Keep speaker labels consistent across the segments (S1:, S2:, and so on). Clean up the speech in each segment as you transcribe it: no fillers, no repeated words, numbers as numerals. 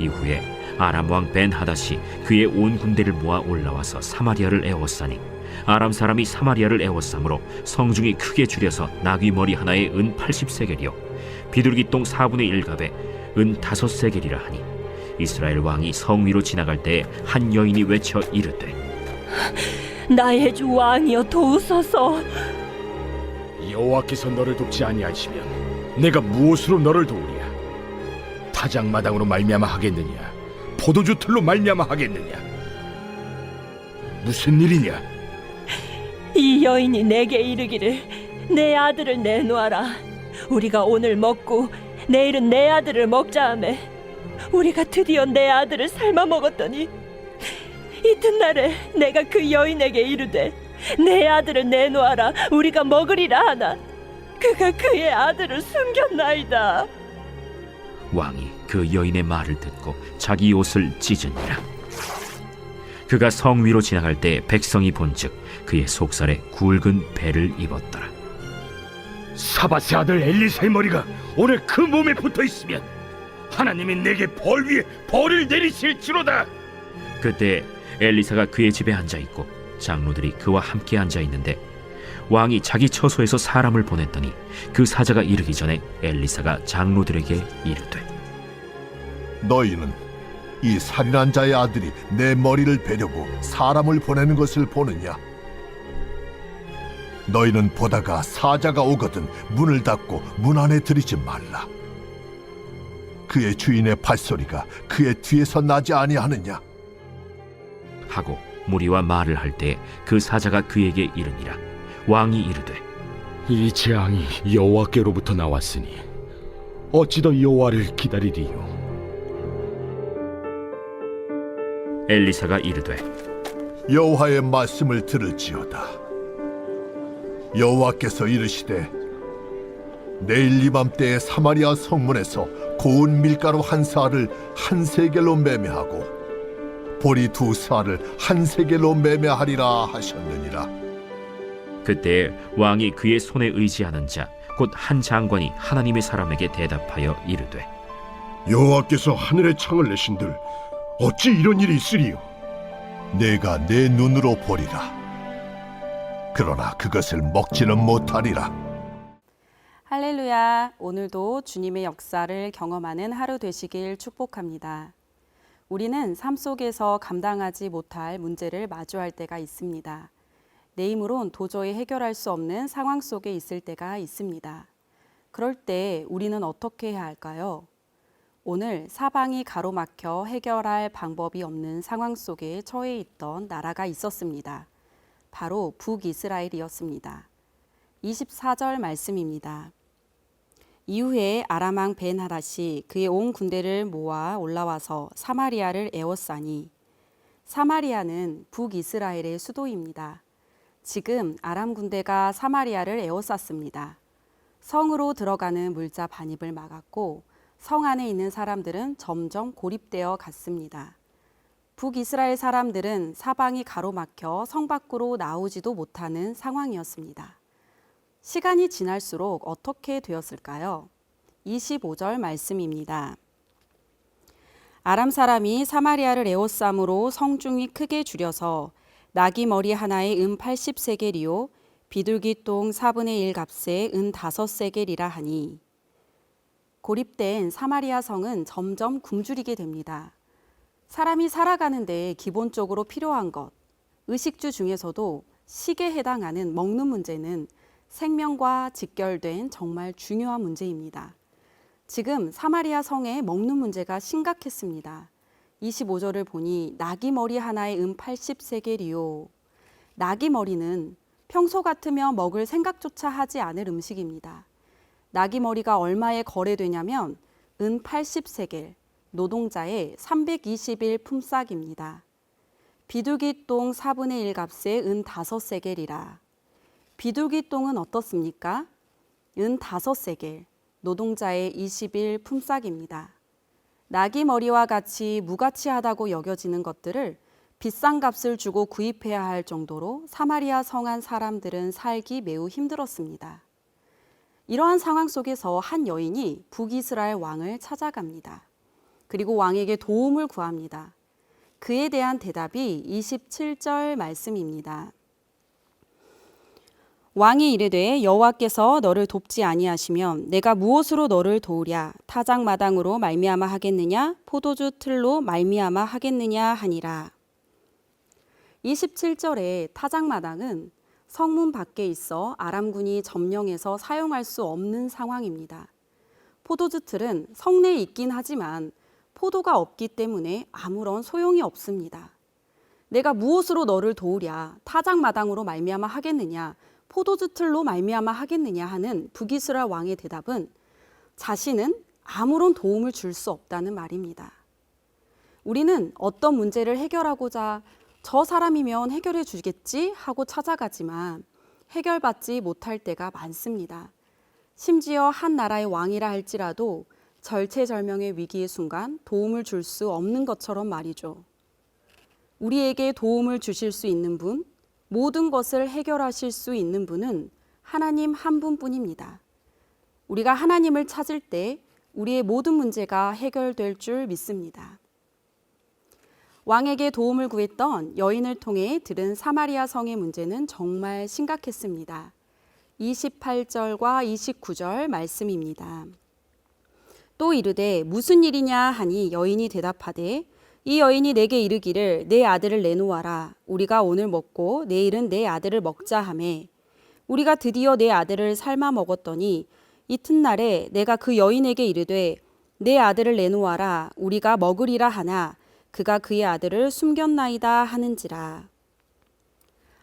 S1: 이후에 아람 왕 벤하닷이 그의 온 군대를 모아 올라와서 사마리아를 에워싸니 아람 사람이 사마리아를 에워싸므로 성중이 크게 줄여서 나귀 머리 하나에 은 80세겔이요 비둘기 똥 4분의 1갑에 은 5세겔이라 하니 이스라엘 왕이 성 위로 지나갈 때에 한 여인이 외쳐 이르되
S2: 나의 주 왕이여 도우소서.
S3: 여호와께서 너를 돕지 아니하시면 내가 무엇으로 너를 도우랴? 타작마당으로 말미암아 하겠느냐? 포도주 틀로 말미암아 하겠느냐? 무슨 일이냐?
S2: 이 여인이 내게 이르기를 내 아들을 내놓아라. 우리가 오늘 먹고 내일은 내 아들을 먹자 하매 우리가 드디어 내 아들을 삶아 먹었더니 이튿날에 내가 그 여인에게 이르되 내 아들을 내놓아라 우리가 먹으리라 하나 그가 그의 아들을 숨겼나이다.
S1: 왕이 그 여인의 말을 듣고 자기 옷을 찢으니라. 그가 성 위로 지나갈 때 백성이 본즉 그의 속살에 굵은 배를 입었더라.
S3: 사밧의 아들 엘리사의 머리가 오늘 그 몸에 붙어 있으면 하나님이 내게 벌 위에 벌을 내리실지로다.
S1: 그때 엘리사가 그의 집에 앉아 있고 장로들이 그와 함께 앉아 있는데 왕이 자기 처소에서 사람을 보냈더니 그 사자가 이르기 전에 엘리사가 장로들에게 이르되
S4: 너희는 이 살인한 자의 아들이 내 머리를 베려고 사람을 보내는 것을 보느냐? 너희는 보다가 사자가 오거든 문을 닫고 문 안에 들이지 말라. 그의 주인의 발소리가 그의 뒤에서 나지 아니하느냐?
S1: 하고 무리와 말을 할 때 그 사자가 그에게 이르니라. 왕이 이르되
S3: 이 재앙이 여호와께로부터 나왔으니 어찌 더 여호와를 기다리리요?
S1: 엘리사가 이르되
S4: 여호와의 말씀을 들을지어다. 여호와께서 이르시되 내일 이맘때에 사마리아 성문에서 고운 밀가루 한 사알을 한 세겔로 매매하고 보리 2사알을 한 세겔로 매매하리라 하셨느니라.
S1: 그때 왕이 그의 손에 의지하는 자 곧 한 장관이 하나님의 사람에게 대답하여 이르되
S5: 여호와께서 하늘의 창을 내신들 어찌 이런 일이 있으리요?
S4: 내가 내 눈으로 보리라. 그러나 그것을 먹지는 못하리라.
S6: 할렐루야. 오늘도 주님의 역사를 경험하는 하루 되시길 축복합니다. 우리는 삶 속에서 감당하지 못할 문제를 마주할 때가 있습니다. 내 힘으론 도저히 해결할 수 없는 상황 속에 있을 때가 있습니다. 그럴 때 우리는 어떻게 해야 할까요? 오늘 사방이 가로막혀 해결할 방법이 없는 상황 속에 처해 있던 나라가 있었습니다. 바로 북이스라엘이었습니다. 24절 말씀입니다. 이후에 아람 왕 벤하닷이 그의 온 군대를 모아 올라와서 사마리아를 에워싸니 사마리아는 북이스라엘의 수도입니다. 지금 아람 군대가 사마리아를 에워쌌습니다. 성으로 들어가는 물자 반입을 막았고 성 안에 있는 사람들은 점점 고립되어 갔습니다. 북이스라엘 사람들은 사방이 가로막혀 성 밖으로 나오지도 못하는 상황이었습니다. 시간이 지날수록 어떻게 되었을까요? 25절 말씀입니다. 아람 사람이 사마리아를 에워싸므로 성중이 크게 줄여서 나귀 머리 하나에 은 80세겔이요 비둘기 똥 4분의 1값에 은 5세겔이라 하니 고립된 사마리아 성은 점점 굶주리게 됩니다. 사람이 살아가는데 기본적으로 필요한 것, 의식주 중에서도 식에 해당하는 먹는 문제는 생명과 직결된 정말 중요한 문제입니다. 지금 사마리아 성에 먹는 문제가 심각했습니다. 25절을 보니 나귀 머리 하나에 은 80세겔이요. 나귀 머리는 평소 같으면 먹을 생각조차 하지 않을 음식입니다. 나귀 머리가 얼마에 거래되냐면 은 80세겔, 노동자의 320일 품삯입니다. 비둘기 똥 4분의 1 값에 은 5세겔이라. 비둘기 똥은 어떻습니까? 은 5세겔, 노동자의 20일 품삯입니다. 나귀 머리와 같이 무가치하다고 여겨지는 것들을 비싼 값을 주고 구입해야 할 정도로 사마리아 성안 사람들은 살기 매우 힘들었습니다. 이러한 상황 속에서 한 여인이 북이스라엘 왕을 찾아갑니다. 그리고 왕에게 도움을 구합니다. 그에 대한 대답이 27절 말씀입니다. 왕이 이르되 여호와께서 너를 돕지 아니하시면 내가 무엇으로 너를 도우랴? 타작마당으로 말미암아 하겠느냐? 포도주 틀로 말미암아 하겠느냐 하니라. 27절의 타작마당은 성문 밖에 있어 아람군이 점령해서 사용할 수 없는 상황입니다. 포도주 틀은 성내에 있긴 하지만 포도가 없기 때문에 아무런 소용이 없습니다. 내가 무엇으로 너를 도우랴? 타작마당으로 말미암아 하겠느냐? 포도주 틀로 말미암아 하겠느냐 하는 북이스라엘 왕의 대답은 자신은 아무런 도움을 줄 수 없다는 말입니다. 우리는 어떤 문제를 해결하고자 저 사람이면 해결해 주겠지 하고 찾아가지만 해결받지 못할 때가 많습니다. 심지어 한 나라의 왕이라 할지라도 절체절명의 위기의 순간 도움을 줄 수 없는 것처럼 말이죠. 우리에게 도움을 주실 수 있는 분, 모든 것을 해결하실 수 있는 분은 하나님 한 분뿐입니다. 우리가 하나님을 찾을 때 우리의 모든 문제가 해결될 줄 믿습니다. 왕에게 도움을 구했던 여인을 통해 들은 사마리아 성의 문제는 정말 심각했습니다. 28절과 29절 말씀입니다. 또 이르되 무슨 일이냐 하니 여인이 대답하되 이 여인이 내게 이르기를 내 아들을 내놓아라. 우리가 오늘 먹고 내일은 내 아들을 먹자 하매 우리가 드디어 내 아들을 삶아 먹었더니 이튿날에 내가 그 여인에게 이르되 내 아들을 내놓아라. 우리가 먹으리라 하나 그가 그의 아들을 숨겼나이다 하는지라.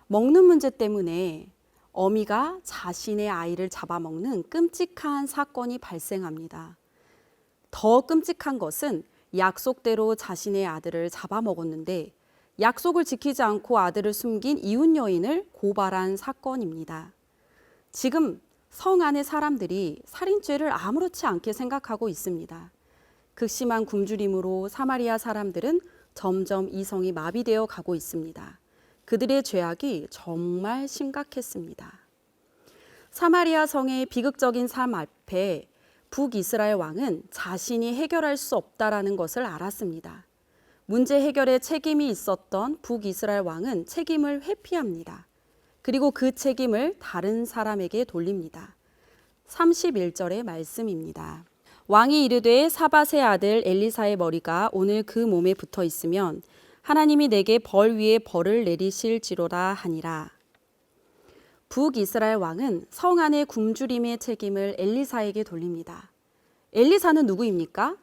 S6: 먹는 문제 때문에 어미가 자신의 아이를 잡아먹는 끔찍한 사건이 발생합니다. 더 끔찍한 것은 약속대로 자신의 아들을 잡아먹었는데 약속을 지키지 않고 아들을 숨긴 이웃 여인을 고발한 사건입니다. 지금 성 안의 사람들이 살인죄를 아무렇지 않게 생각하고 있습니다. 극심한 굶주림으로 사마리아 사람들은 점점 이 성이 마비되어 가고 있습니다. 그들의 죄악이 정말 심각했습니다. 사마리아 성의 비극적인 삶 앞에 북이스라엘 왕은 자신이 해결할 수 없다라는 것을 알았습니다. 문제 해결에 책임이 있었던 북이스라엘 왕은 책임을 회피합니다. 그리고 그 책임을 다른 사람에게 돌립니다. 31절의 말씀입니다. 왕이 이르되 사밧의 아들 엘리사의 머리가 오늘 그 몸에 붙어 있으면 하나님이 내게 벌 위에 벌을 내리실지로다 하니라. 북이스라엘 왕은 성 안의 굶주림의 책임을 엘리사에게 돌립니다. 엘리사는 누구입니까?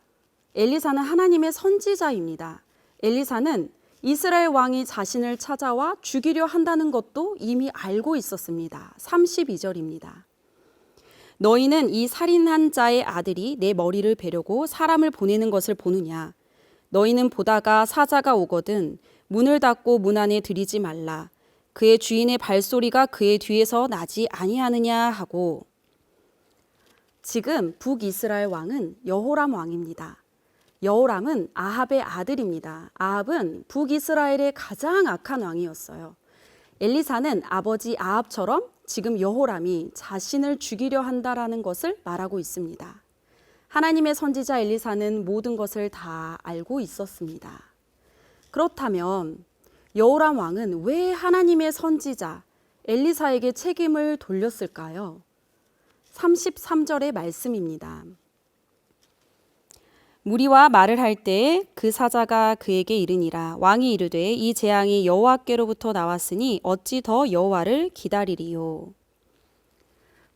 S6: 엘리사는 하나님의 선지자입니다. 엘리사는 이스라엘 왕이 자신을 찾아와 죽이려 한다는 것도 이미 알고 있었습니다. 32절입니다. 너희는 이 살인한 자의 아들이 내 머리를 베려고 사람을 보내는 것을 보느냐? 너희는 보다가 사자가 오거든 문을 닫고 문 안에 들이지 말라. 그의 주인의 발소리가 그의 뒤에서 나지 아니하느냐 하고. 지금 북이스라엘 왕은 여호람 왕입니다. 여호람은 아합의 아들입니다. 아합은 북이스라엘의 가장 악한 왕이었어요. 엘리사는 아버지 아합처럼 지금 여호람이 자신을 죽이려 한다라는 것을 말하고 있습니다. 하나님의 선지자 엘리사는 모든 것을 다 알고 있었습니다. 그렇다면 여호람 왕은 왜 하나님의 선지자 엘리사에게 책임을 돌렸을까요? 33절의 말씀입니다. 무리와 말을 할 때 그 사자가 그에게 이르니라. 왕이 이르되 이 재앙이 여호와께로부터 나왔으니 어찌 더 여호와를 기다리리요.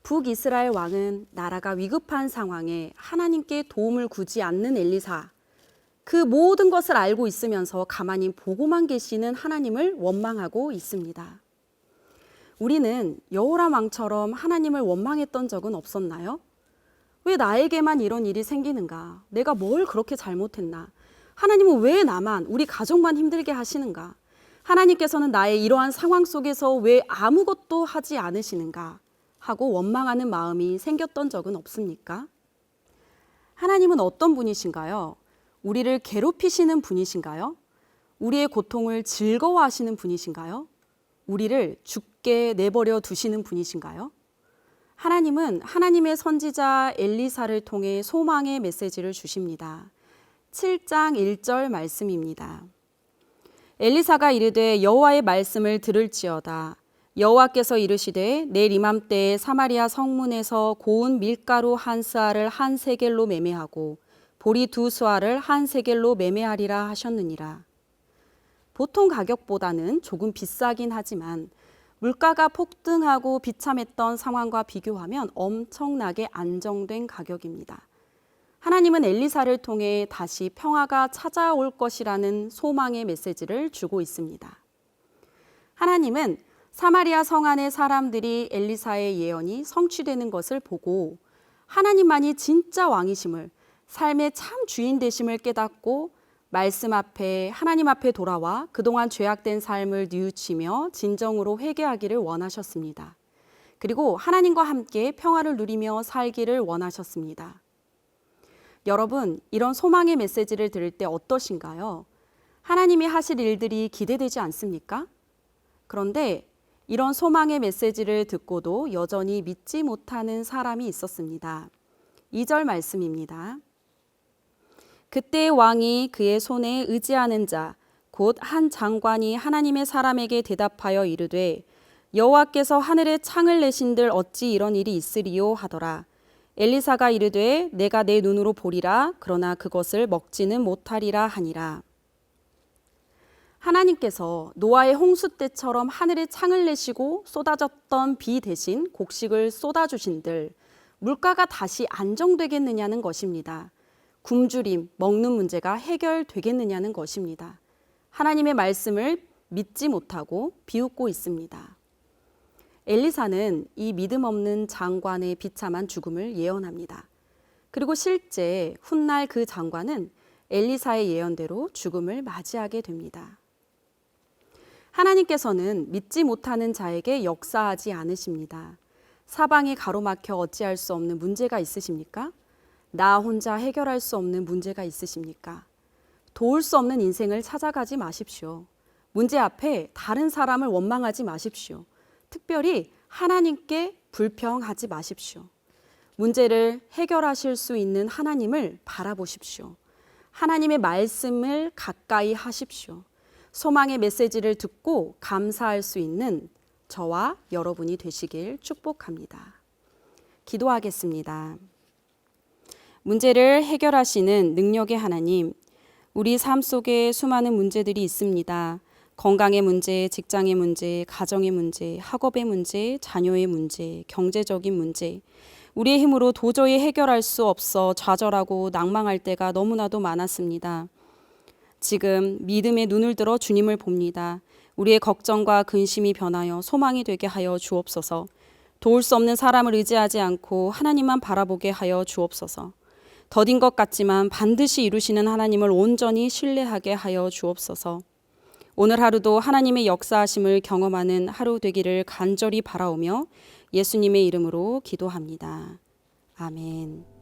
S6: 북이스라엘 왕은 나라가 위급한 상황에 하나님께 도움을 구지 않는 엘리사, 그 모든 것을 알고 있으면서 가만히 보고만 계시는 하나님을 원망하고 있습니다. 우리는 여호람 왕처럼 하나님을 원망했던 적은 없었나요? 왜 나에게만 이런 일이 생기는가? 내가 뭘 그렇게 잘못했나? 하나님은 왜 나만, 우리 가족만 힘들게 하시는가? 하나님께서는 나의 이러한 상황 속에서 왜 아무것도 하지 않으시는가? 하고 원망하는 마음이 생겼던 적은 없습니까? 하나님은 어떤 분이신가요? 우리를 괴롭히시는 분이신가요? 우리의 고통을 즐거워하시는 분이신가요? 우리를 죽게 내버려 두시는 분이신가요? 하나님은 하나님의 선지자 엘리사를 통해 소망의 메시지를 주십니다. 7장 1절 말씀입니다. 엘리사가 이르되 여호와의 말씀을 들을지어다. 여호와께서 이르시되 내일 이맘때에 사마리아 성문에서 고운 밀가루 한 스아를 한 세겔로 매매하고 보리 두 스아를 한 세겔로 매매하리라 하셨느니라. 보통 가격보다는 조금 비싸긴 하지만 물가가 폭등하고 비참했던 상황과 비교하면 엄청나게 안정된 가격입니다. 하나님은 엘리사를 통해 다시 평화가 찾아올 것이라는 소망의 메시지를 주고 있습니다. 하나님은 사마리아 성 안의 사람들이 엘리사의 예언이 성취되는 것을 보고 하나님만이 진짜 왕이심을, 삶의 참 주인 되심을 깨닫고 말씀 앞에, 하나님 앞에 돌아와 그동안 죄악된 삶을 뉘우치며 진정으로 회개하기를 원하셨습니다. 그리고 하나님과 함께 평화를 누리며 살기를 원하셨습니다. 여러분, 이런 소망의 메시지를 들을 때 어떠신가요? 하나님이 하실 일들이 기대되지 않습니까? 그런데 이런 소망의 메시지를 듣고도 여전히 믿지 못하는 사람이 있었습니다. 2절 말씀입니다. 그때 왕이 그의 손에 의지하는 자, 곧 한 장관이 하나님의 사람에게 대답하여 이르되 여호와께서 하늘에 창을 내신들 어찌 이런 일이 있으리요 하더라. 엘리사가 이르되 내가 내 눈으로 보리라. 그러나 그것을 먹지는 못하리라 하니라. 하나님께서 노아의 홍수 때처럼 하늘에 창을 내시고 쏟아졌던 비 대신 곡식을 쏟아주신들 물가가 다시 안정되겠느냐는 것입니다. 굶주림, 먹는 문제가 해결되겠느냐는 것입니다. 하나님의 말씀을 믿지 못하고 비웃고 있습니다. 엘리사는 이 믿음 없는 장관의 비참한 죽음을 예언합니다. 그리고 실제 훗날 그 장관은 엘리사의 예언대로 죽음을 맞이하게 됩니다. 하나님께서는 믿지 못하는 자에게 역사하지 않으십니다. 사방이 가로막혀 어찌할 수 없는 문제가 있으십니까? 나 혼자 해결할 수 없는 문제가 있으십니까? 도울 수 없는 인생을 찾아가지 마십시오. 문제 앞에 다른 사람을 원망하지 마십시오. 특별히 하나님께 불평하지 마십시오. 문제를 해결하실 수 있는 하나님을 바라보십시오. 하나님의 말씀을 가까이 하십시오. 소망의 메시지를 듣고 감사할 수 있는 저와 여러분이 되시길 축복합니다. 기도하겠습니다. 문제를 해결하시는 능력의 하나님, 우리 삶 속에 수많은 문제들이 있습니다. 건강의 문제, 직장의 문제, 가정의 문제, 학업의 문제, 자녀의 문제, 경제적인 문제, 우리의 힘으로 도저히 해결할 수 없어 좌절하고 낭망할 때가 너무나도 많았습니다. 지금 믿음의 눈을 들어 주님을 봅니다. 우리의 걱정과 근심이 변하여 소망이 되게 하여 주옵소서. 도울 수 없는 사람을 의지하지 않고 하나님만 바라보게 하여 주옵소서. 더딘 것 같지만 반드시 이루시는 하나님을 온전히 신뢰하게 하여 주옵소서. 오늘 하루도 하나님의 역사하심을 경험하는 하루 되기를 간절히 바라오며 예수님의 이름으로 기도합니다. 아멘.